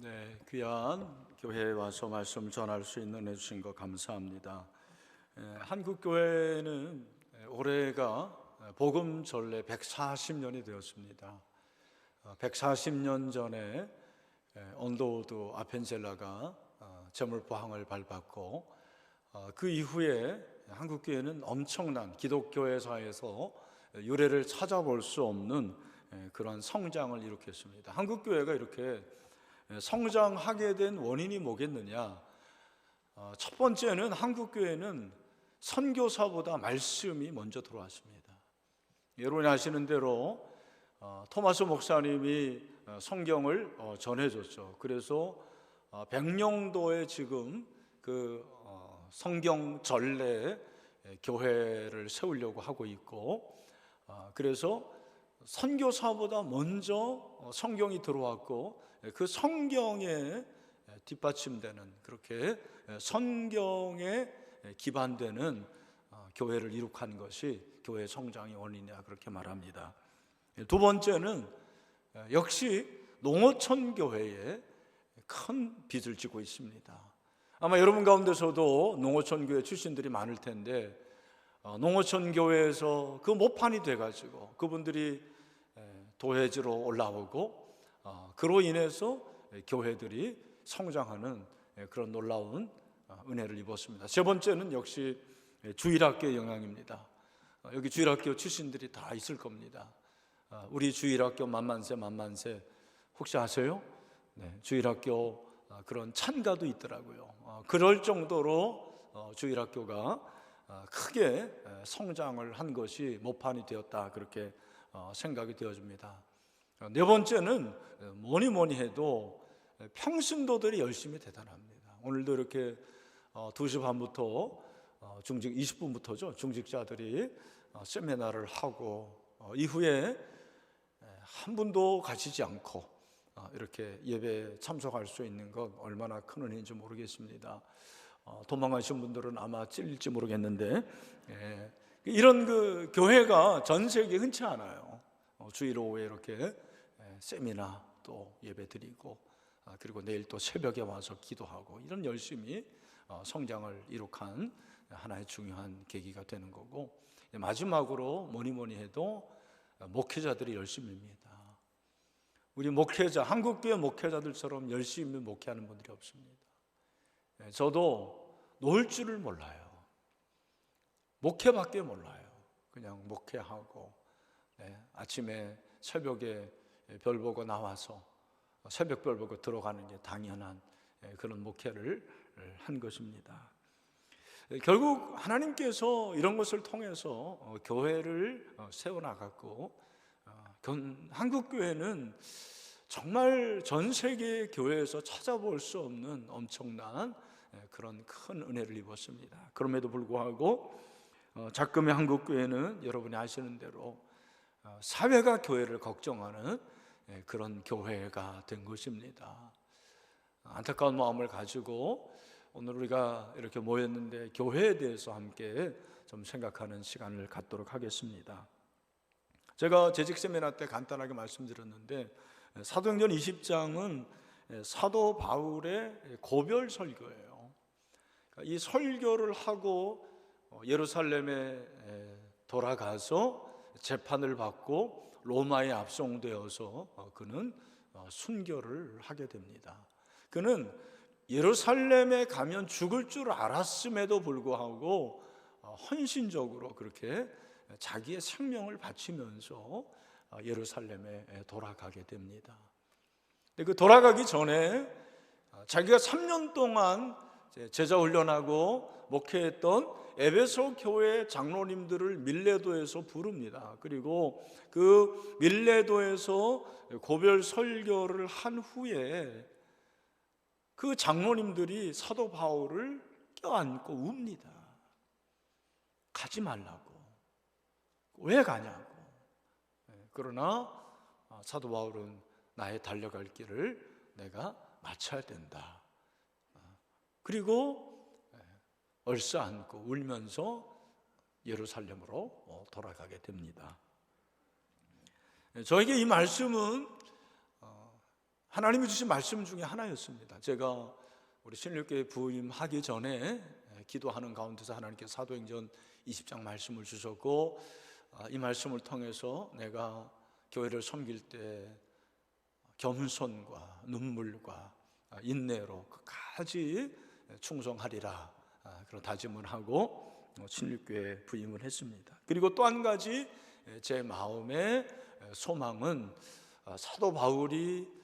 네, 귀한 교회에 와서 말씀 전할 수 있는 은혜 주신 거 감사합니다. 한국 교회는 올해가 복음 전래 140년이 되었습니다. 140년 전에 언더우드 아펜젤라가 제물포항을 밟았고, 그 이후에 한국 교회는 엄청난 기독교회사에서 유례를 찾아볼 수 없는 그런 성장을 일으켰습니다. 한국 교회가 이렇게 성장하게 된 원인이 뭐겠느냐? 첫 번째는 한국 교회는 선교사보다 말씀이 먼저 들어왔습니다. 여러분이 아시는 대로 토마스 목사님이 성경을 전해줬죠. 그래서 백령도에 지금 그 성경 전래 교회를 세우려고 하고 있고, 그래서 선교사보다 먼저 성경이 들어왔고, 그 성경에 뒷받침되는, 그렇게 성경에 기반되는 교회를 이룩한 것이 교회 성장의 원인이야, 그렇게 말합니다. 두 번째는 역시 농어촌 교회에 큰 빚을 지고 있습니다. 아마 여러분 가운데서도 농어촌 교회 출신들이 많을 텐데, 농어촌 교회에서 그 모판이 돼가지고 그분들이 도회지로 올라오고, 그로 인해서 교회들이 성장하는 그런 놀라운 은혜를 입었습니다. 세 번째는 역시 주일학교의 영향입니다. 여기 주일학교 출신들이 다 있을 겁니다. 우리 주일학교 만만세 혹시 아세요? 네, 주일학교 그런 찬가도 있더라고요. 그럴 정도로 주일학교가 크게 성장을 한 것이 모판이 되었다, 그렇게 생각이 되어집니다. 네 번째는 뭐니 해도 평신도들이 열심히 대단합니다. 오늘도 이렇게 2시 반부터 중직 20분부터죠. 중직자들이 세미나를 하고, 이후에 한 분도 가시지 않고 이렇게 예배에 참석할 수 있는 것 얼마나 큰 은혜인지 모르겠습니다. 도망가신 분들은 아마 찔릴지 모르겠는데, 이런 그 교회가 전 세계에 흔치 않아요. 주일 오후에 이렇게 세미나 또 예배 드리고, 그리고 내일 또 새벽에 와서 기도하고, 이런 열심히 성장을 이룩한 하나의 중요한 계기가 되는 거고, 마지막으로 뭐니 해도 목회자들이 열심입니다. 우리 목회자, 한국교회 목회자들처럼 열심히 목회하는 분들이 없습니다. 저도 놀 줄을 몰라요. 목회밖에 몰라요. 그냥 목회하고, 아침에 새벽에 별 보고 나와서 새벽별 보고 들어가는 게 당연한 그런 목회를 한 것입니다. 결국 하나님께서 이런 것을 통해서 교회를 세워나갔고, 한국교회는 정말 전 세계 교회에서 찾아볼 수 없는 엄청난 그런 큰 은혜를 입었습니다. 그럼에도 불구하고 작금의 한국교회는 여러분이 아시는 대로 사회가 교회를 걱정하는 그런 교회가 된 것입니다. 안타까운 마음을 가지고 오늘 우리가 이렇게 모였는데, 교회에 대해서 함께 좀 생각하는 시간을 갖도록 하겠습니다. 제가 재직 세미나 때 간단하게 말씀드렸는데, 사도행전 20장은 사도 바울의 고별 설교예요. 이 설교를 하고 예루살렘에 돌아가서 재판을 받고 로마에 압송되어서 그는 순교를 하게 됩니다. 그는 예루살렘에 가면 죽을 줄 알았음에도 불구하고 헌신적으로 그렇게 자기의 생명을 바치면서 예루살렘에 돌아가게 됩니다. 그 돌아가기 전에 자기가 3년 동안 제자 훈련하고 목회했던 에베소 교회 장로님들을 밀레도에서 부릅니다. 그리고 그 밀레도에서 고별 설교를 한 후에 그 장로님들이 사도 바울을 껴안고 웁니다. 가지 말라고. 왜 가냐고. 그러나 사도 바울은 나의 달려갈 길을 내가 마쳐야 된다. 그리고 얼싸안고 울면서 예루살렘으로 돌아가게 됩니다. 저에게 이 말씀은 하나님이 주신 말씀 중에 하나였습니다. 제가 우리 신일교회 부임하기 전에 기도하는 가운데서 하나님께서 사도행전 20장 말씀을 주셨고, 이 말씀을 통해서 내가 교회를 섬길 때 겸손과 눈물과 인내로 끝까지 충성하리라, 그런 다짐을 하고 신일교회에 부임을 했습니다. 그리고 또 한 가지 제 마음의 소망은 사도 바울이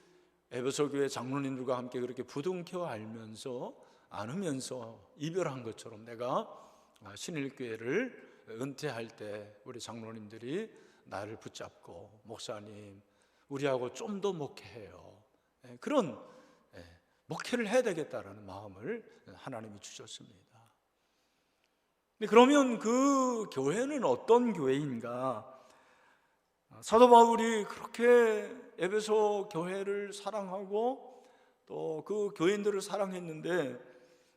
에베소 교회 장로님들과 함께 그렇게 부둥켜 안으면서 이별한 것처럼 내가 신일교회를 은퇴할 때 우리 장로님들이 나를 붙잡고, 목사님 우리하고 좀 더 목회해요, 그런 목회를 해야 되겠다라는 마음을 하나님이 주셨습니다. 그러면 그 교회는 어떤 교회인가? 사도 바울이 그렇게 에베소 교회를 사랑하고 또 그 교인들을 사랑했는데,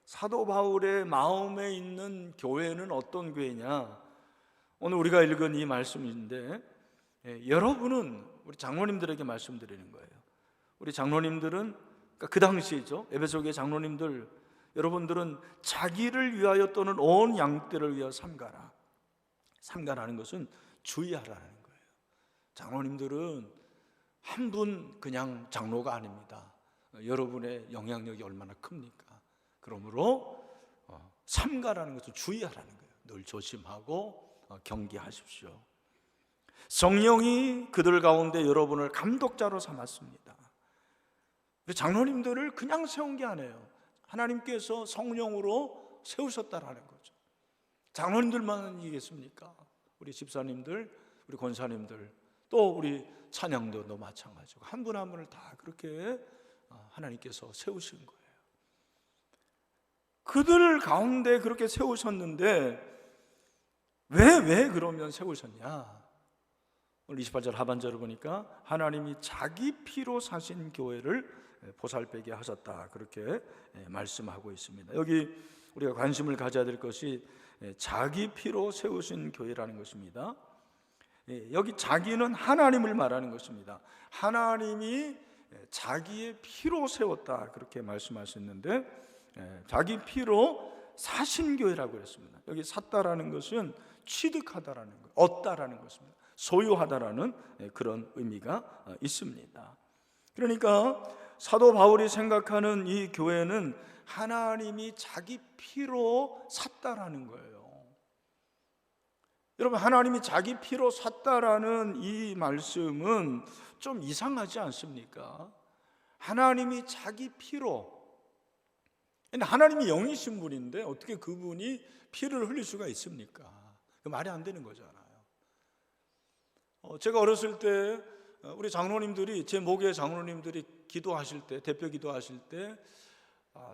사도 바울의 마음에 있는 교회는 어떤 교회냐? 오늘 우리가 읽은 이 말씀인데, 여러분은, 우리 장로님들에게 말씀드리는 거예요. 우리 장로님들은, 그러니까 그 당시죠, 에베소 교회 장로님들, 여러분들은 자기를 위하여 또는 온 양떼를 위하여 삼가라. 삼가라는 것은 주의하라는 거예요. 장로님들은 한 분 그냥 장로가 아닙니다. 여러분의 영향력이 얼마나 큽니까? 그러므로 삼가라는 것은 주의하라는 거예요. 늘 조심하고 경계하십시오. 성령이 그들 가운데 여러분을 감독자로 삼았습니다. 장로님들을 그냥 세운 게 아니에요. 하나님께서 성령으로 세우셨다라는 거죠. 장로님들만 이겠습니까? 우리 집사님들, 우리 권사님들, 또 우리 찬양도도 마찬가지고 한 분 한 분을 다 그렇게 하나님께서 세우신 거예요. 그들 가운데 그렇게 세우셨는데 왜 그러면 세우셨냐? 오늘 28절 하반절을 보니까 하나님이 자기 피로 사신 교회를 보살펴게 하셨다, 그렇게 말씀하고 있습니다. 여기 우리가 관심을 가져야 될 것이 자기 피로 세우신 교회라는 것입니다. 여기 자기는 하나님을 말하는 것입니다. 하나님이 자기의 피로 세웠다, 그렇게 말씀하셨는데, 자기 피로 사신 교회라고 했습니다. 여기 샀다라는 것은 취득하다라는 것, 얻다라는 것입니다. 소유하다라는 그런 의미가 있습니다. 그러니까 사도 바울이 생각하는 이 교회는 하나님이 자기 피로 샀다라는 거예요. 여러분, 하나님이 자기 피로 샀다라는 이 말씀은 좀 이상하지 않습니까? 하나님이 자기 피로, 하나님이 영이신 분인데 어떻게 그분이 피를 흘릴 수가 있습니까? 말이 안 되는 거잖아요. 제가 어렸을 때 우리 장로님들이, 제 목회 장로님들이 기도하실 때, 대표 기도하실 때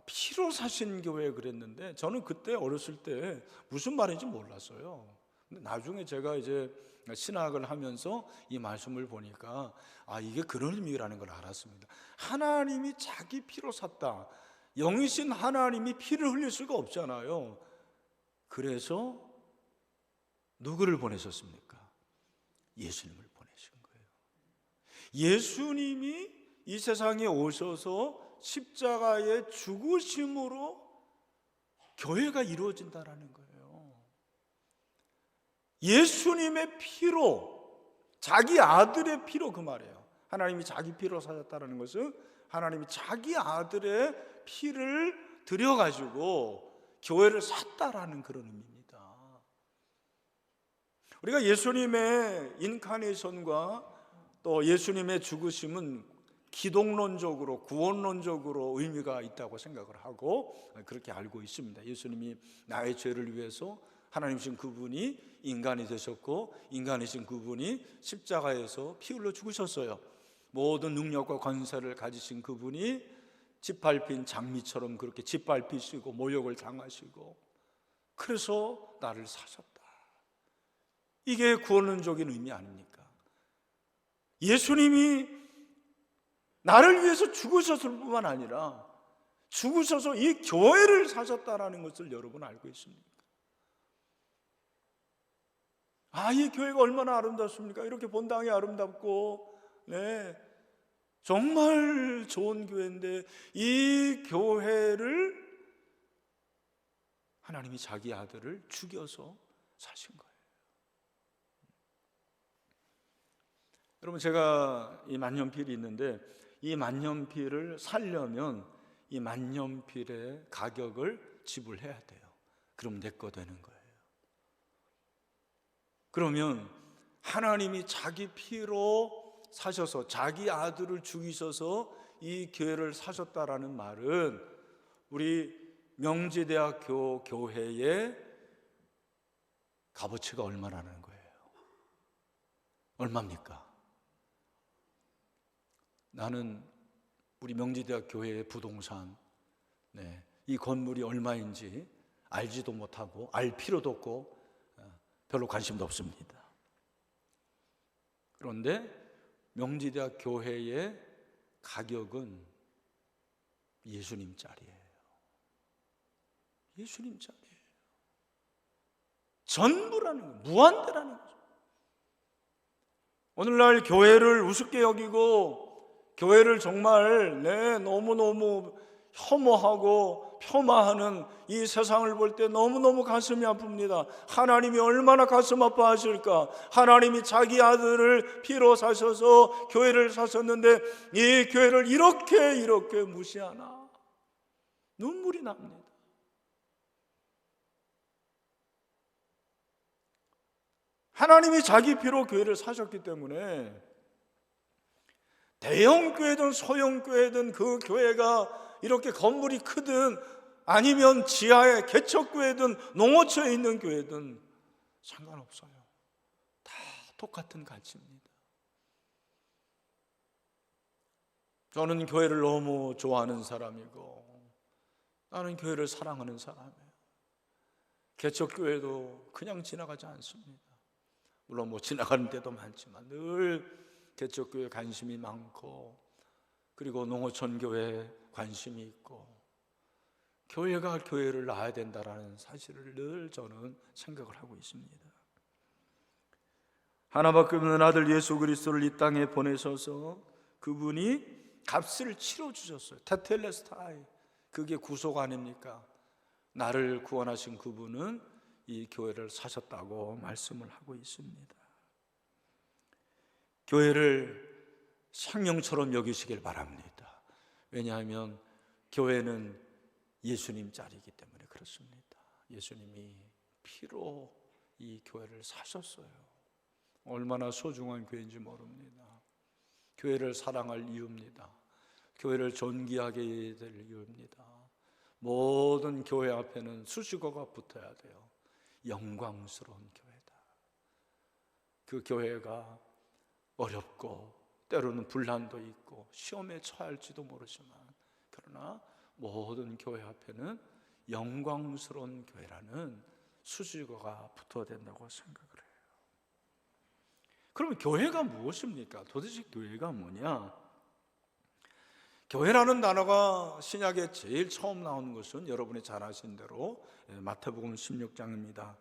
피로 사신 교회 그랬는데, 저는 그때 어렸을 때 무슨 말인지 몰랐어요. 근데 나중에 제가 이제 신학을 하면서 이 말씀을 보니까 이게 그런 의미라는 걸 알았습니다. 하나님이 자기 피로 샀다. 영이신 하나님이 피를 흘릴 수가 없잖아요. 그래서 누구를 보내셨습니까? 예수님을 보내신 거예요. 예수님이 이 세상에 오셔서 십자가의 죽으심으로 교회가 이루어진다라는 거예요. 예수님의 피로, 자기 아들의 피로, 그 말이에요. 하나님이 자기 피로 사셨다는 것은 하나님이 자기 아들의 피를 들여가지고 교회를 샀다라는 그런 의미입니다. 우리가 예수님의 인카네이션과 또 예수님의 죽으심은 기독론적으로, 구원론적으로 의미가 있다고 생각을 하고 그렇게 알고 있습니다. 예수님이 나의 죄를 위해서, 하나님이신 그분이 인간이 되셨고, 인간이신 그분이 십자가에서 피 흘려 죽으셨어요. 모든 능력과 권세를 가지신 그분이 짓밟힌 장미처럼 그렇게 짓밟히시고 모욕을 당하시고, 그래서 나를 사셨다. 이게 구원론적인 의미 아닙니까? 예수님이 나를 위해서 죽으셨을 뿐만 아니라 죽으셔서 이 교회를 사셨다라는 것을 여러분 알고 있습니까? 이 교회가 얼마나 아름답습니까? 이렇게 본당이 아름답고, 정말 좋은 교회인데 이 교회를 하나님이 자기 아들을 죽여서 사신 거예요. 여러분, 제가 이 만년필이 있는데 이 만년필을 살려면 이 만년필의 가격을 지불해야 돼요. 그럼 내 거 되는 거예요. 그러면 하나님이 자기 피로 사셔서 자기 아들을 죽이셔서 이 교회를 사셨다라는 말은 우리 명지대학교 교회의 값어치가 얼마라는 거예요? 얼마입니까? 나는 우리 명지대학 교회의 부동산, 이 건물이 얼마인지 알지도 못하고 알 필요도 없고 별로 관심도 없습니다. 그런데 명지대학 교회의 가격은 예수님짜리예요. 예수님짜리예요. 전부라는 거예요. 무한대라는 거죠. 오늘날 교회를 우습게 여기고 교회를 정말 너무너무 혐오하고 폄하하는 이 세상을 볼 때 너무너무 가슴이 아픕니다. 하나님이 얼마나 가슴 아파하실까? 하나님이 자기 아들을 피로 사셔서 교회를 사셨는데 이 교회를 이렇게 무시하나? 눈물이 납니다. 하나님이 자기 피로 교회를 사셨기 때문에 대형 교회든 소형 교회든 그 교회가 이렇게 건물이 크든 아니면 지하에 개척교회든 농어촌에 있는 교회든 상관없어요. 다 똑같은 가치입니다. 저는 교회를 너무 좋아하는 사람이고 나는 교회를 사랑하는 사람이에요. 개척교회도 그냥 지나가지 않습니다. 물론 지나가는 때도 많지만 늘 개척교회에 관심이 많고 그리고 농어촌 교회에 관심이 있고 교회가 교회를 낳아야 된다는 사실을 늘 저는 생각을 하고 있습니다. 하나밖에 없는 아들 예수 그리스도를 이 땅에 보내셔서 그분이 값을 치러주셨어요. 테텔레스타이, 그게 구속 아닙니까? 나를 구원하신 그분은 이 교회를 사셨다고 말씀을 하고 있습니다. 교회를 생명처럼 여기시길 바랍니다. 왜냐하면 교회는 예수님 자리이기 때문에 그렇습니다. 예수님이 피로 이 교회를 사셨어요. 얼마나 소중한 교회인지 모릅니다. 교회를 사랑할 이유입니다. 교회를 존귀하게 될 이유입니다. 모든 교회 앞에는 수식어가 붙어야 돼요. 영광스러운 교회다. 그 교회가 어렵고 때로는 분란도 있고 시험에 처할지도 모르지만 그러나 모든 교회 앞에는 영광스러운 교회라는 수식어가 붙어야 된다고 생각을 해요. 그러면 교회가 무엇입니까? 도대체 교회가 뭐냐? 교회라는 단어가 신약에 제일 처음 나오는 것은 여러분이 잘 아신 대로 마태복음 16장입니다.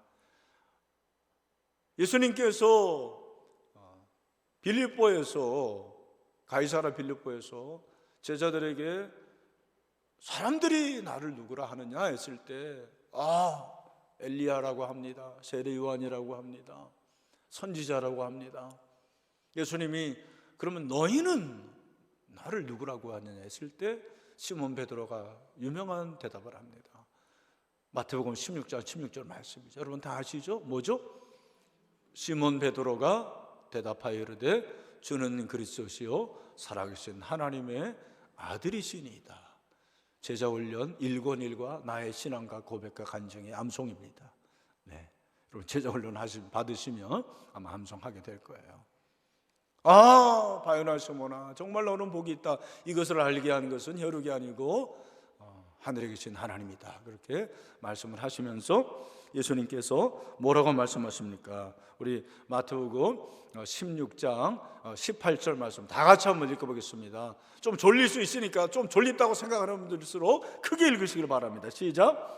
예수님께서 가이사랴 빌립보에서 제자들에게 사람들이 나를 누구라 하느냐 했을 때 엘리야라고 합니다. 세례 요한이라고 합니다. 선지자라고 합니다. 예수님이 그러면 너희는 나를 누구라고 하느냐 했을 때 시몬 베드로가 유명한 대답을 합니다. 마태복음 16장 16절 말씀이죠. 여러분 다 아시죠? 뭐죠? 시몬 베드로가 대답하여 이르되 주는 그리스도시요 살아계신 하나님의 아들이시니이다. 제자 훈련 1권1과 나의 신앙과 고백과 간증의 암송입니다. 여러분 제자 훈련 받으시면 아마 암송하게 될 거예요. 바요나 시몬아, 정말 너는 복이 있다. 이것을 알게 한 것은 혈육이 아니고 하늘에 계신 하나님이다. 그렇게 말씀을 하시면서 예수님께서 뭐라고 말씀하십니까? 우리 마태복음 16장 18절 말씀 다 같이 한번 읽어보겠습니다. 좀 졸릴 수 있으니까 좀 졸립다고 생각하는 분들일수록 크게 읽으시길 바랍니다. 시작.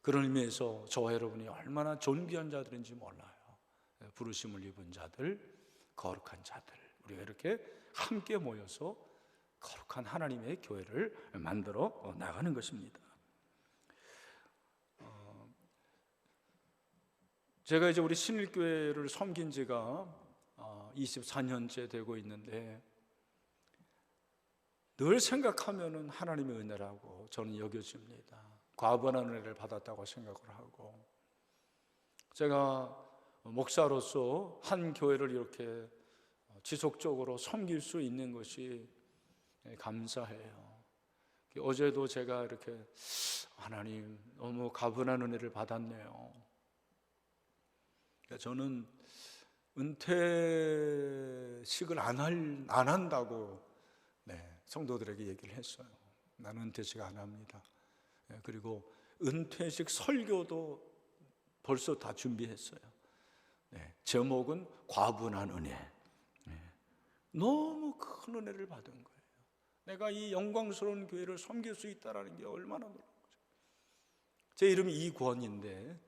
그런 의미에서 저와 여러분이 얼마나 존귀한 자들인지 몰라요. 부르심을 입은 자들, 거룩한 자들, 우리가 이렇게 함께 모여서 거룩한 하나님의 교회를 만들어 나가는 것입니다. 제가 이제 우리 신일교회를 섬긴 지가 24년째 되고 있는데, 늘 생각하면은 하나님의 은혜라고 저는 여겨집니다. 과분한 은혜를 받았다고 생각을 하고, 제가 목사로서 한 교회를 이렇게 지속적으로 섬길 수 있는 것이 감사해요. 어제도 제가 이렇게 하나님 너무 가분한 은혜를 받았네요. 저는 은퇴식을 안 한다고 성도들에게 얘기를 했어요. 나는 은퇴식 안 합니다. 그리고 은퇴식 설교도 벌써 다 준비했어요. 제목은 과분한 은혜. 너무 큰 은혜를 받은 거예요. 내가 이 영광스러운 교회를 섬길 수 있다는 게 얼마나 놀라운 거죠. 제 이름이 이권인데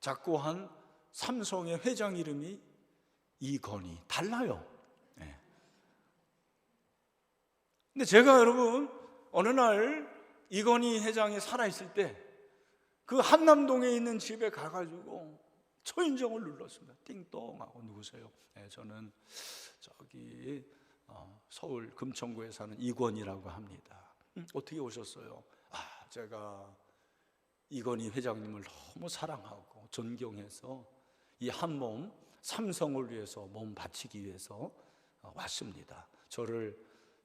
자꾸 한 삼성의 회장 이름이 이건희, 달라요. 근데 제가 여러분 어느 날 이건희 회장이 살아있을 때 그 한남동에 있는 집에 가가지고 초인종을 눌렀습니다. 띵동 하고 누구세요? 저는 저기 서울 금천구에 사는 이권이라고 합니다. 어떻게 오셨어요? 제가 이건희 회장님을 너무 사랑하고 존경해서 이 한 몸 삼성을 위해서 몸 바치기 위해서 왔습니다. 저를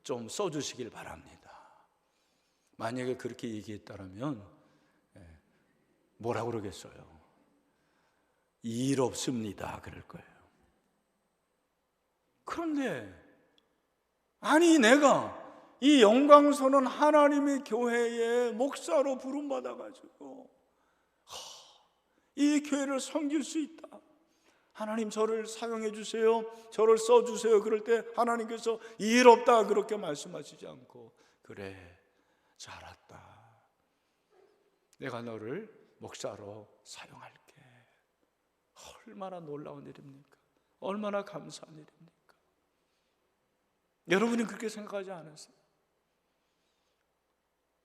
좀 써주시길 바랍니다. 만약에 그렇게 얘기했다면 뭐라고 그러겠어요? 일 없습니다 그럴 거예요. 그런데 아니, 내가 이 영광스러운 하나님의 교회에 목사로 부름받아가지고 이 교회를 섬길 수 있다. 하나님 저를 사용해 주세요, 저를 써주세요. 그럴 때 하나님께서 일 없다 그렇게 말씀하시지 않고, 그래 잘했다, 내가 너를 목사로 사용할게. 얼마나 놀라운 일입니까? 얼마나 감사한 일입니까? 여러분은 그렇게 생각하지 않으세요?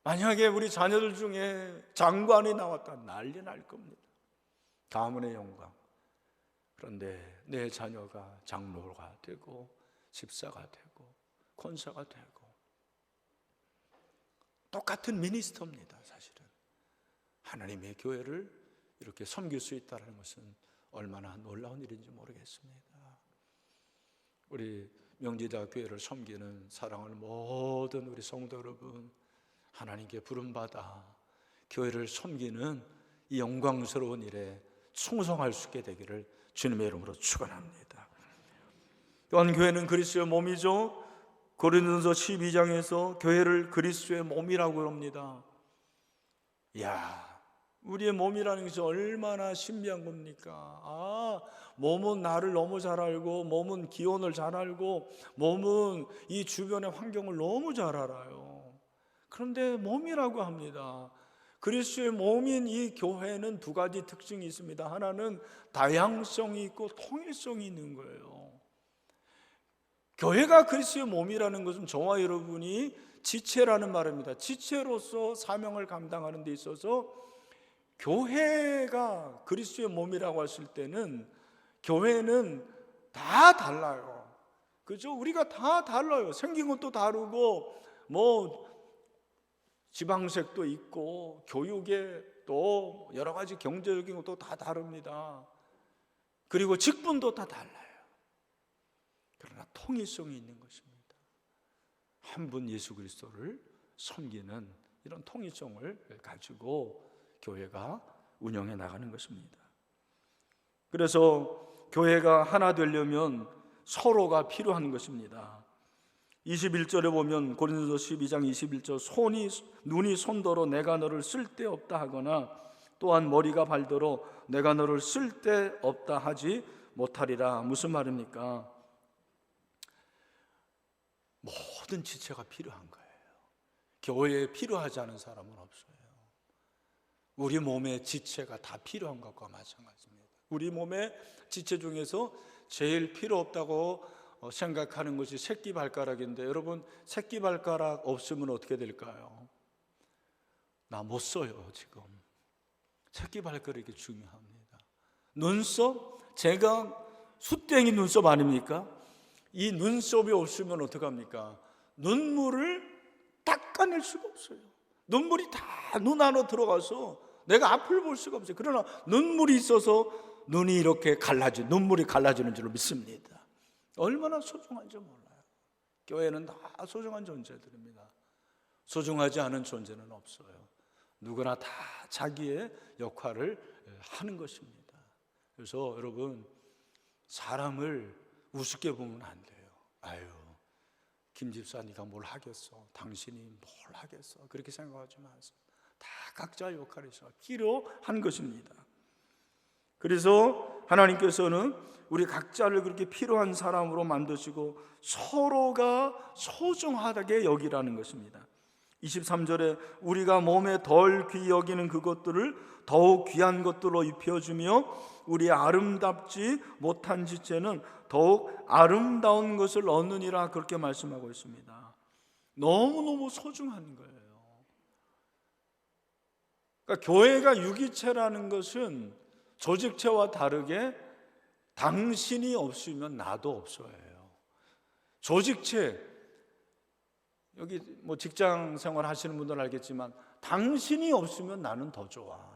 만약에 우리 자녀들 중에 장관이 나왔다 난리 날 겁니다. 가문의 영광. 그런데 내 자녀가 장로가 되고 집사가 되고 권사가 되고 똑같은 미니스터입니다. 사실은 하나님의 교회를 이렇게 섬길 수 있다는 것은 얼마나 놀라운 일인지 모르겠습니다. 우리 명지대 교회를 섬기는 사랑하는 모든 우리 성도 여러분, 하나님께 부름받아 교회를 섬기는 이 영광스러운 일에 충성할 수 있게 되기를 주님의 이름으로 축원합니다. 또한 교회는 그리스도의 몸이죠. 고린도서 12장에서 교회를 그리스도의 몸이라고 합니다. 이야, 우리의 몸이라는 것이 얼마나 신비한 겁니까? 몸은 나를 너무 잘 알고, 몸은 기온을 잘 알고, 몸은 이 주변의 환경을 너무 잘 알아요. 그런데 몸이라고 합니다. 그리스도의 몸인 이 교회는 두 가지 특징이 있습니다. 하나는 다양성이 있고 통일성이 있는 거예요. 교회가 그리스도의 몸이라는 것은 저와 여러분이 지체라는 말입니다. 지체로서 사명을 감당하는 데 있어서 교회가 그리스도의 몸이라고 했을 때는 교회는 다 달라요. 그죠? 우리가 다 달라요. 생긴 것도 다르고 지방색도 있고 교육에 또 여러 가지 경제적인 것도 다 다릅니다. 그리고 직분도 다 달라요. 그러나 통일성이 있는 것입니다. 한 분 예수 그리스도를 섬기는 이런 통일성을 가지고 교회가 운영해 나가는 것입니다. 그래서 교회가 하나 되려면 서로가 필요한 것입니다. 21절에 보면 고린도서 12장 21절, 눈이 손더러 내가 너를 쓸데없다 하거나 또한 머리가 발더러 내가 너를 쓸데없다 하지 못하리라. 무슨 말입니까? 모든 지체가 필요한 거예요. 교회에 필요하지 않은 사람은 없어요. 우리 몸의 지체가 다 필요한 것과 마찬가지입니다. 우리 몸의 지체 중에서 제일 필요 없다고 생각하는 것이 새끼발가락인데, 여러분 새끼발가락 없으면 어떻게 될까요? 나 못 써요. 지금 새끼발가락이 중요합니다. 눈썹, 제가 숫땡이 눈썹 아닙니까? 이 눈썹이 없으면 어떡합니까? 눈물을 닦아낼 수가 없어요. 눈물이 다 눈 안으로 들어가서 내가 앞을 볼 수가 없어요. 그러나 눈물이 있어서 눈이 이렇게 눈물이 갈라지는 줄로 믿습니다. 얼마나 소중한지 몰라요. 교회는 다 소중한 존재들입니다. 소중하지 않은 존재는 없어요. 누구나 다 자기의 역할을 하는 것입니다. 그래서 여러분, 사람을 우습게 보면 안 돼요. 아유, 김 집사니까 뭘 하겠어, 당신이 뭘 하겠어, 그렇게 생각하지 마세요. 다 각자의 역할이 있어요. 필요한 것입니다. 그래서 하나님께서는 우리 각자를 그렇게 필요한 사람으로 만드시고 서로가 소중하게 여기라는 것입니다. 23절에 우리가 몸에 덜 귀히 여기는 그것들을 더욱 귀한 것들로 입혀주며 우리 아름답지 못한 지체는 더욱 아름다운 것을 얻느니라, 그렇게 말씀하고 있습니다. 너무너무 소중한 거예요. 그러니까 교회가 유기체라는 것은 조직체와 다르게 당신이 없으면 나도 없어요. 조직체, 여기 뭐 직장 생활 하시는 분들은 알겠지만 당신이 없으면 나는 더 좋아.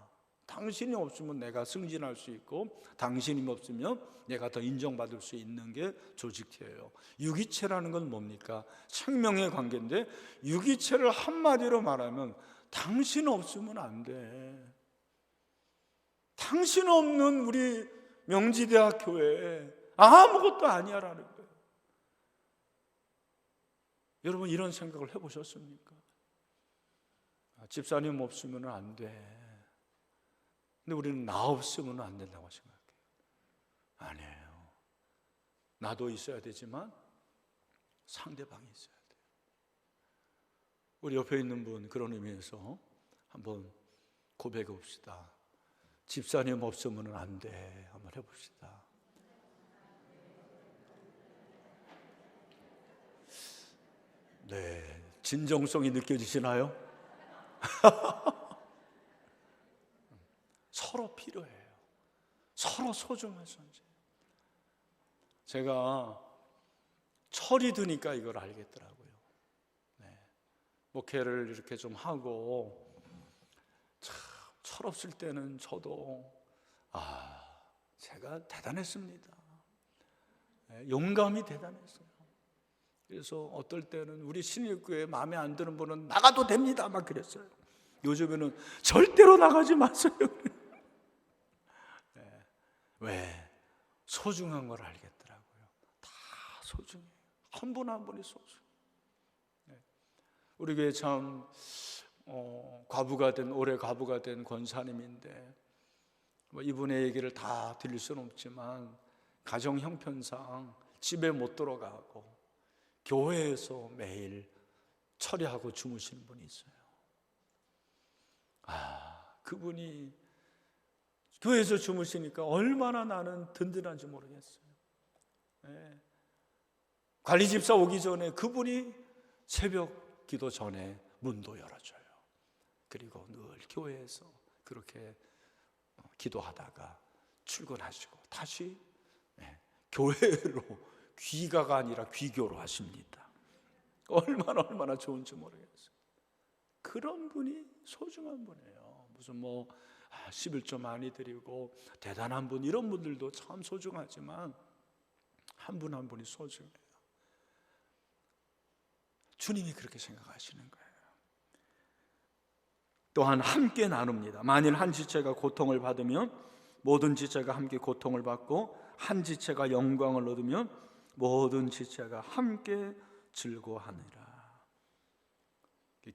당신이 없으면 내가 승진할 수 있고, 당신이 없으면 내가 더 인정받을 수 있는 게 조직체예요. 유기체라는 건 뭡니까? 생명의 관계인데, 유기체를 한마디로 말하면 당신 없으면 안 돼. 당신 없는 우리 명지대학 교회 아무것도 아니야라는 거예요. 여러분, 이런 생각을 해보셨습니까? 집사님 없으면 안 돼. 근데 우리는 나 없으면 안 된다고 생각해요. 아니에요. 나도 있어야 되지만 상대방이 있어야 돼요. 우리 옆에 있는 분, 그런 의미에서 한번 고백해 봅시다. 집사님 없으면 안 돼. 한번 해봅시다. 네, 진정성이 느껴지시나요? 서로 필요해요. 서로 소중한 존재. 제가 철이 드니까 이걸 알겠더라고요. 네, 목회를 이렇게 좀 하고 참 철없을 때는 저도 제가 대단했습니다. 네, 용감이 대단했어요. 그래서 어떨 때는 우리 신일교회 마음에 안 드는 분은 나가도 됩니다 막 그랬어요. 요즘에는 절대로 나가지 마세요. 네. 왜? 소중한 걸 알겠더라고요. 다 소중해요. 한 분 한 분이 소중해요. 네. 우리 교회 참 올해 과부가 된 권사님인데, 뭐 이분의 얘기를 다 들릴 수는 없지만 가정 형편상 집에 못 들어가고 교회에서 매일 처리하고 주무시는 분이 있어요. 그분이 교회에서 주무시니까 얼마나 나는 든든한지 모르겠어요. 네. 관리집사 오기 전에 그분이 새벽 기도 전에 문도 열어줘요. 그리고 늘 교회에서 그렇게 기도하다가 출근하시고 다시 교회로 귀가가 아니라 귀교로 하십니다. 얼마나 좋은지 모르겠어요. 그런 분이 소중한 분이에요. 무슨 11조 많이 드리고 대단한 분, 이런 분들도 참 소중하지만 한 분 한 분이 소중해요. 주님이 그렇게 생각하시는 거예요. 또한 함께 나눕니다. 만일 한 지체가 고통을 받으면 모든 지체가 함께 고통을 받고, 한 지체가 영광을 얻으면 모든 지체가 함께 즐거워하느니라.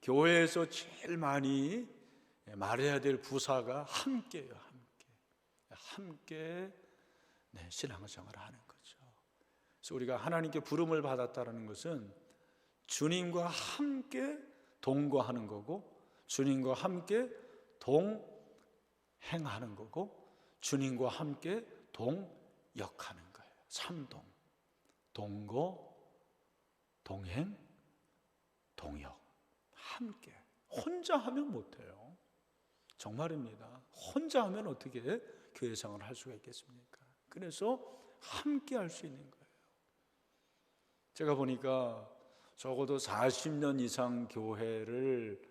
교회에서 제일 많이 말해야 될 부사가 함께예요. 함께 신앙생활을 하는 거죠. 그래서 우리가 하나님께 부름을 받았다는 것은 주님과 함께 동거하는 거고, 주님과 함께 행하는 거고 주님과 함께 동역하는 거예요. 삼동, 동거, 동행, 동역. 함께. 혼자 하면 못해요. 정말입니다. 혼자 하면 어떻게 교회 생활을 할 수가 있겠습니까? 그래서 함께 할 수 있는 거예요. 제가 보니까 적어도 40년 이상 교회를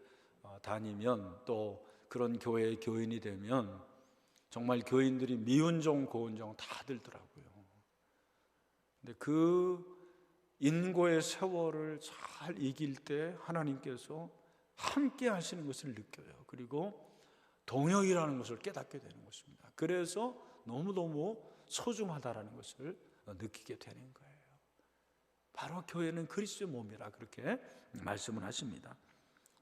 다니면, 또 그런 교회의 교인이 되면 정말 교인들이 미운종 고운종 다 들더라고요. 근데 그 인고의 세월을 잘 이길 때 하나님께서 함께 하시는 것을 느껴요. 그리고 동역이라는 것을 깨닫게 되는 것입니다. 그래서 너무너무 소중하다라는 것을 느끼게 되는 거예요. 바로 교회는 그리스도의 몸이라 그렇게 말씀을 하십니다.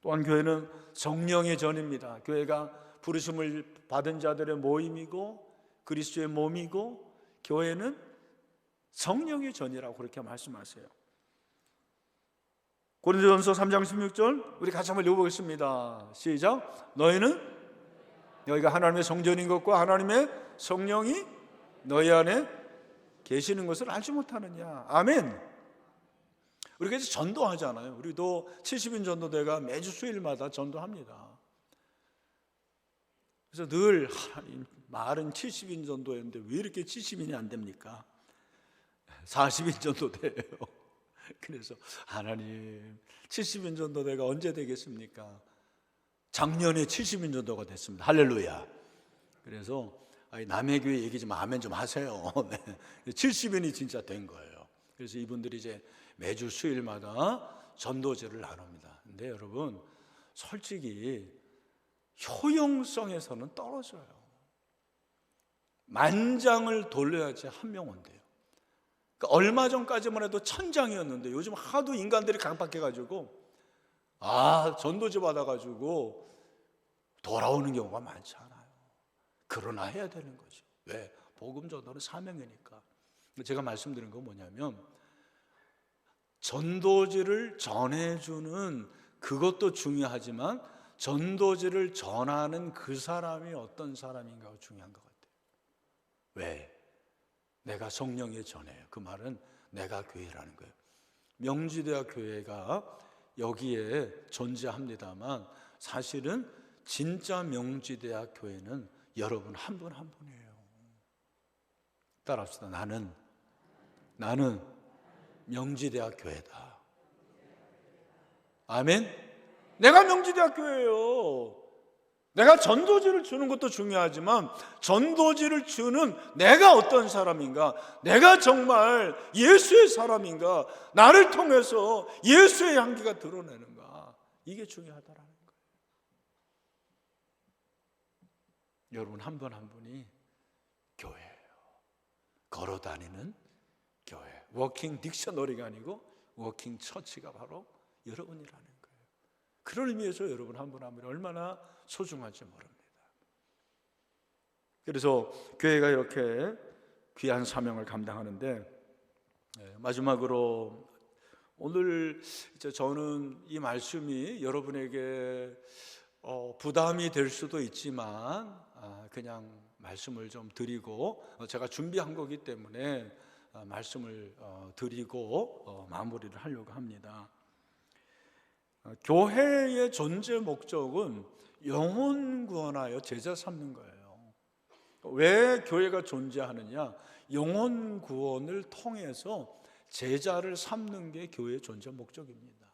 또한 교회는 성령의 전입니다. 교회가 부르심을 받은 자들의 모임이고 그리스도의 몸이고, 교회는 성령의 전이라고 그렇게 말씀하세요. 고린도전서 3장 16절 우리 같이 한번 읽어보겠습니다. 시작. 너희는 너희가 하나님의 성전인 것과 하나님의 성령이 너희 안에 계시는 것을 알지 못하느냐. 아멘. 우리가 이제 전도하잖아요. 우리도 70인 전도대가 매주 수요일마다 전도합니다. 그래서 늘 하나님, 말은 70인 전도였는데 왜 이렇게 70인이 안 됩니까? 40인 전도대예요. 그래서 하나님, 70인 전도대가 언제 되겠습니까? 작년에 70인 전도가 됐습니다. 할렐루야. 그래서 남의 교회 얘기 좀 아멘 좀 하세요. 네. 70인이 진짜 된 거예요. 그래서 이분들이 이제 매주 수요일마다 전도제를 나눕니다. 근데 여러분, 솔직히 효용성에서는 떨어져요. 만장을 돌려야지 한 명 온대요. 그러니까 얼마 전까지만 해도 1000장이었는데 요즘 하도 인간들이 강박해가지고 전도제 받아가지고 돌아오는 경우가 많지 않아요. 그러나 해야 되는 거죠. 왜? 복음 전도는 사명이니까. 제가 말씀드린 건 뭐냐면, 전도지를 전해주는 그것도 중요하지만 전도지를 전하는 그 사람이 어떤 사람인가가 중요한 것 같아요. 왜? 내가 성령에 전해요. 그 말은 내가 교회라는 거예요. 명지대학 교회가 여기에 존재합니다만 사실은 진짜 명지대학 교회는 여러분 한 분 한 분이에요. 따라합시다. 나는 명지대학 교회다. 아멘. 내가 명지대학 교회예요. 내가 전도지를 주는 것도 중요하지만 전도지를 주는 내가 어떤 사람인가, 내가 정말 예수의 사람인가, 나를 통해서 예수의 향기가 드러내는가, 이게 중요하다라는 거예요. 여러분 한 분 한 분이 교회예요. 걸어다니는 교회. 워킹 딕셔너리가 아니고 워킹 처치가 바로 여러분이라는 거예요. 그런 의미에서 여러분 한 분 한 분이 얼마나 소중한지 모릅니다. 그래서 교회가 이렇게 귀한 사명을 감당하는데, 마지막으로 오늘 이제 저는 이 말씀이 여러분에게 부담이 될 수도 있지만 그냥 말씀을 좀 드리고, 제가 준비한 거기 때문에 말씀을 드리고 마무리를 하려고 합니다. 교회의 존재 목적은 영혼 구원하여 제자 삼는 거예요. 왜 교회가 존재하느냐? 영혼 구원을 통해서 제자를 삼는 게 교회의 존재 목적입니다.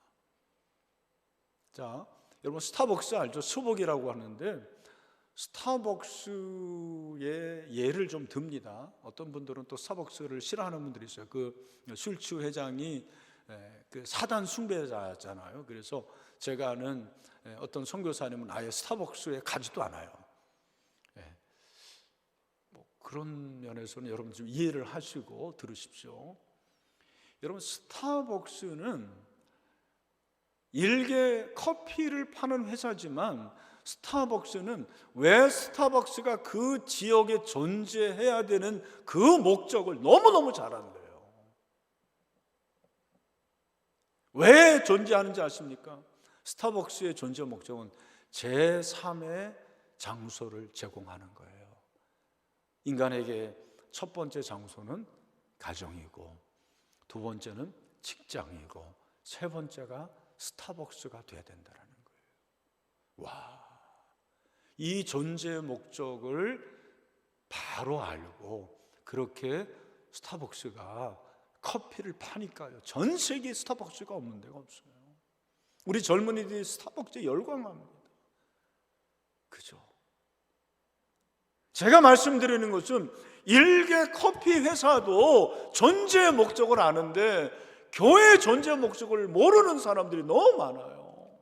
자, 여러분 스타벅스 알죠? 수복이라고 하는데 스타벅스의 예를 좀 듭니다. 어떤 분들은 또 스타벅스를 싫어하는 분들이 있어요. 그 술취 회장이 그 사단 숭배자잖아요. 그래서 제가 아는 어떤 선교사님은 아예 스타벅스에 가지도 않아요. 뭐 그런 면에서는 여러분 좀 이해를 하시고 들으십시오. 여러분 스타벅스는 일개 커피를 파는 회사지만 스타벅스는 왜 스타벅스가 그 지역에 존재해야 되는 그 목적을 너무너무 잘 아는 거예요. 왜 존재하는지 아십니까? 스타벅스의 존재 목적은 제3의 장소를 제공하는 거예요. 인간에게 첫 번째 장소는 가정이고, 두 번째는 직장이고, 세 번째가 스타벅스가 돼야 된다는 거예요. 와, 이 존재의 목적을 바로 알고 그렇게 스타벅스가 커피를 파니까요, 전 세계에 스타벅스가 없는 데가 없어요. 우리 젊은이들이 스타벅스에 열광합니다. 그죠? 제가 말씀드리는 것은 일개 커피 회사도 존재의 목적을 아는데 교회의 존재의 목적을 모르는 사람들이 너무 많아요.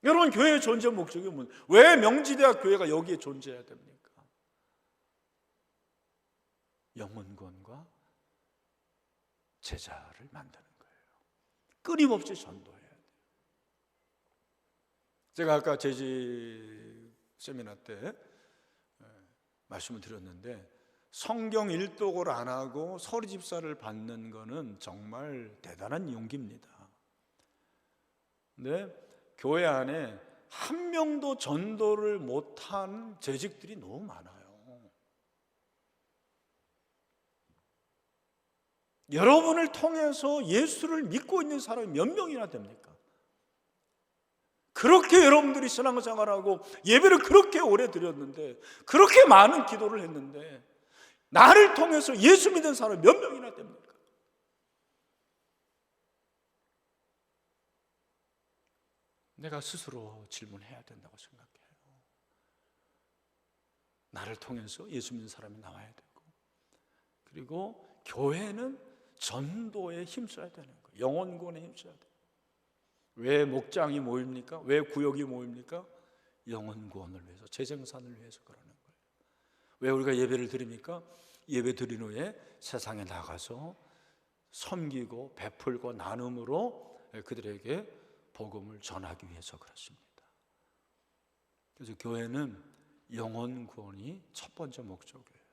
여러분, 교회의 존재 목적이 뭐예요? 왜 명지대학 교회가 여기에 존재해야 됩니까? 영혼권과 제자를 만드는 거예요. 끊임없이 전도해야 돼요. 제가 아까 재직 세미나 때 말씀을 드렸는데, 성경 일독을 안 하고 서리 집사를 받는 거는 정말 대단한 용기입니다. 근데 교회 안에 한 명도 전도를 못한 재직들이 너무 많아요. 여러분을 통해서 예수를 믿고 있는 사람이 몇 명이나 됩니까? 그렇게 여러분들이 신앙생활하고 예배를 그렇게 오래 드렸는데, 그렇게 많은 기도를 했는데, 나를 통해서 예수 믿는 사람이 몇 명이나 됩니까? 내가 스스로 질문해야 된다고 생각해요. 나를 통해서 예수 믿는 사람이 나와야 되고, 그리고 교회는 전도에 힘써야 되는 거예요. 영혼구원에 힘써야 돼요. 왜 목장이 모입니까? 왜 구역이 모입니까? 영혼구원을 위해서, 재생산을 위해서 그러는 거예요. 왜 우리가 예배를 드립니까? 예배 드린 후에 세상에 나가서 섬기고 베풀고 나눔으로 그들에게 복음을 전하기 위해서 그렇습니다. 그래서 교회는 영혼구원이 첫 번째 목적이에요.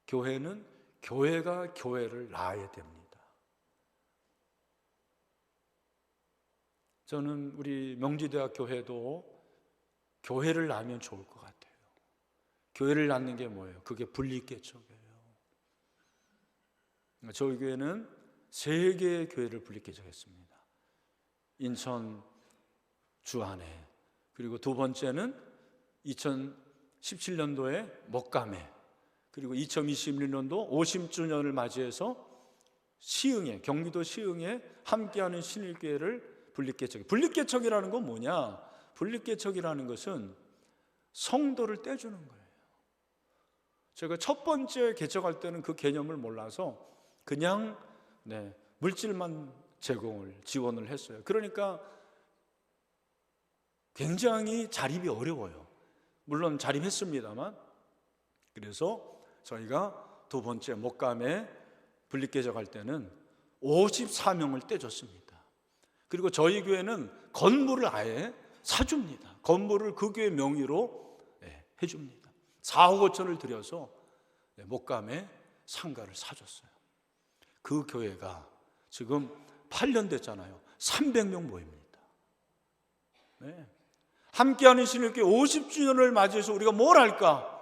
교회는 교회가 교회를 낳아야 됩니다. 저는 우리 명지대학 교회도 교회를 낳으면 좋을 것 같아요. 교회를 낳는 게 뭐예요? 그게 분립개척이에요. 저희 교회는 3개의 교회를 분립개척했습니다. 인천 주안에, 그리고 두 번째는 2017년도에 목감에, 그리고 2021년도 50주년을 맞이해서 시흥에, 경기도 시흥에 함께하는 신일교회를 분립개척이라는 건 뭐냐? 분립개척이라는 것은 성도를 떼주는 거예요. 제가 첫 번째 개척할 때는 그 개념을 몰라서 그냥 물질만 지원을 했어요. 그러니까 굉장히 자립이 어려워요. 물론 자립했습니다만. 그래서 저희가 두 번째 목감에 분립개척할 때는 54명을 떼줬습니다. 그리고 저희 교회는 건물을 아예 사줍니다. 건물을 그 교회 명의로 해줍니다. 4억 5천을 들여서 목감에 상가를 사줬어요. 그 교회가 지금 8년 됐잖아요. 300명 모입니다. 함께하는 신일교회 50주년을 맞이해서 우리가 뭘 할까?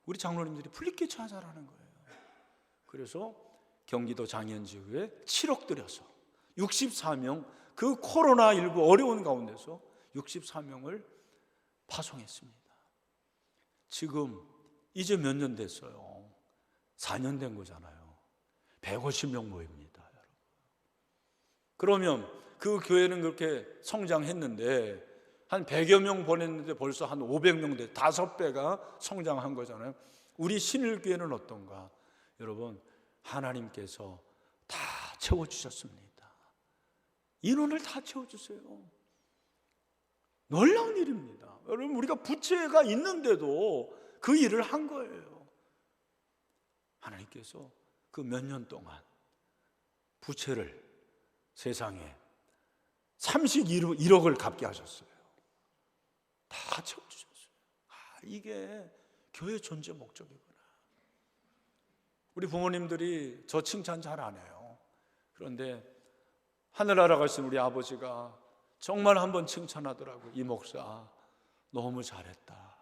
우리 장로님들이 분립개척 하자라는 거예요. 그래서 경기도 장현지구에 7억 들여서 64명, 그 코로나19 어려운 가운데서 64명을 파송했습니다. 지금 이제 몇 년 됐어요? 4년 된 거잖아요. 150명 모입니다, 여러분. 그러면 그 교회는 그렇게 성장했는데 한 100여 명 보냈는데 벌써 한 500명 돼, 5배가 성장한 거잖아요. 우리 신일교회는 어떤가? 여러분, 하나님께서 다 채워주셨습니다. 인원을 다 채워주세요. 놀라운 일입니다. 여러분, 우리가 부채가 있는데도 그 일을 한 거예요. 하나님께서 그 몇 년 동안 부채를 세상에 31억을 갚게 하셨어요. 다 채워주셨어요. 이게 교회 존재 목적이구나. 우리 부모님들이 저 칭찬 잘 안 해요. 그런데 하늘나라 가신 우리 아버지가 정말 한번 칭찬하더라고요. 이 목사 너무 잘했다.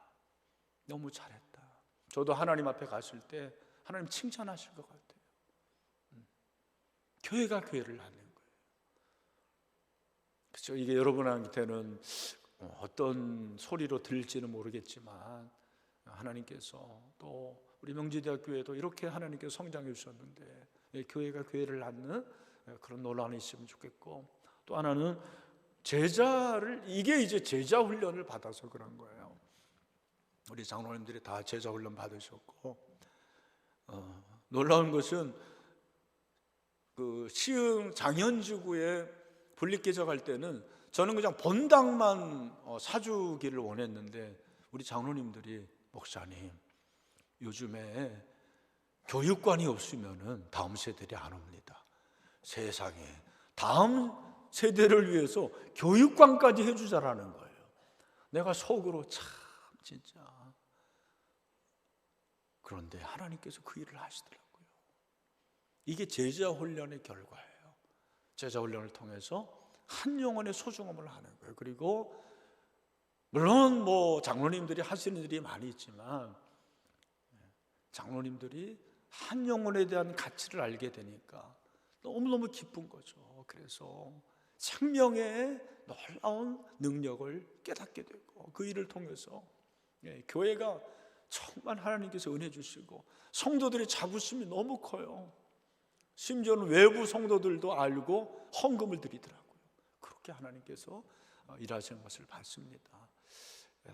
너무 잘했다. 저도 하나님 앞에 갔을 때 하나님 칭찬하실 것 같아요. 교회가 교회를 낳는 거예요. 그렇죠? 이게 여러분한테는 어떤 소리로 들릴지는 모르겠지만 하나님께서 또 우리 명지대학교에도 이렇게 하나님께서 성장해 주셨는데 교회가 교회를 낳는 그런 논란이 있으면 좋겠고, 또 하나는 제자를, 이게 이제 제자 훈련을 받아서 그런 거예요. 우리 장로님들이 다 제자 훈련 받으셨고, 놀라운 것은 그 시흥 장현지구에 분립개척 할 때는 저는 그냥 본당만 사주기를 원했는데 우리 장로님들이 목사님 요즘에 교육관이 없으면은 다음 세대들이 안 옵니다. 세상에 다음 세대를 위해서 교육관까지 해주자라는 거예요. 내가 속으로 참 진짜, 그런데 하나님께서 그 일을 하시더라고요. 이게 제자 훈련의 결과예요. 제자 훈련을 통해서 한 영혼의 소중함을 하는 거예요. 그리고 물론 뭐 장로님들이 하시는 일이 많이 있지만 장로님들이 한 영혼에 대한 가치를 알게 되니까 너무너무 기쁜 거죠. 그래서 생명의 놀라운 능력을 깨닫게 되고 그 일을 통해서 교회가 정말 하나님께서 은혜 주시고 성도들의 자부심이 너무 커요. 심지어는 외부 성도들도 알고 헌금을 드리더라고요. 그렇게 하나님께서 일하시는 것을 봤습니다.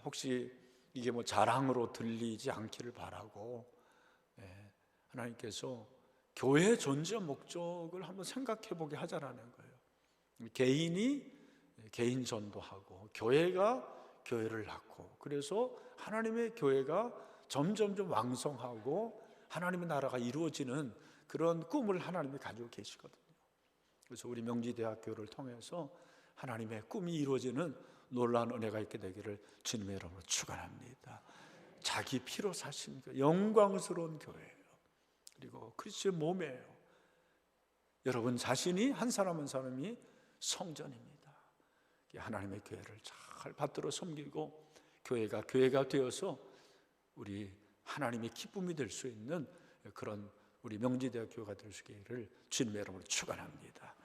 혹시 이게 뭐 자랑으로 들리지 않기를 바라고, 하나님께서 교회의 존재 목적을 한번 생각해 보게 하자라는 거예요. 개인이 개인 전도하고 교회가 교회를 낳고, 그래서 하나님의 교회가 점점점 왕성하고 하나님의 나라가 이루어지는 그런 꿈을 하나님이 가지고 계시거든요. 그래서 우리 명지대학교를 통해서 하나님의 꿈이 이루어지는 놀라운 은혜가 있게 되기를 주님의 이름으로 축원합니다. 자기 피로 사신 영광스러운 교회예요. 그리고 그리스도의 몸이에요. 여러분 자신이 한 사람 한 사람이 성전입니다. 하나님의 교회를 잘 받들어 섬기고 교회가 되어서 우리 하나님의 기쁨이 될 수 있는 그런 우리 명지대학교가 될 수 있기를 주님의 이름으로 축원합니다.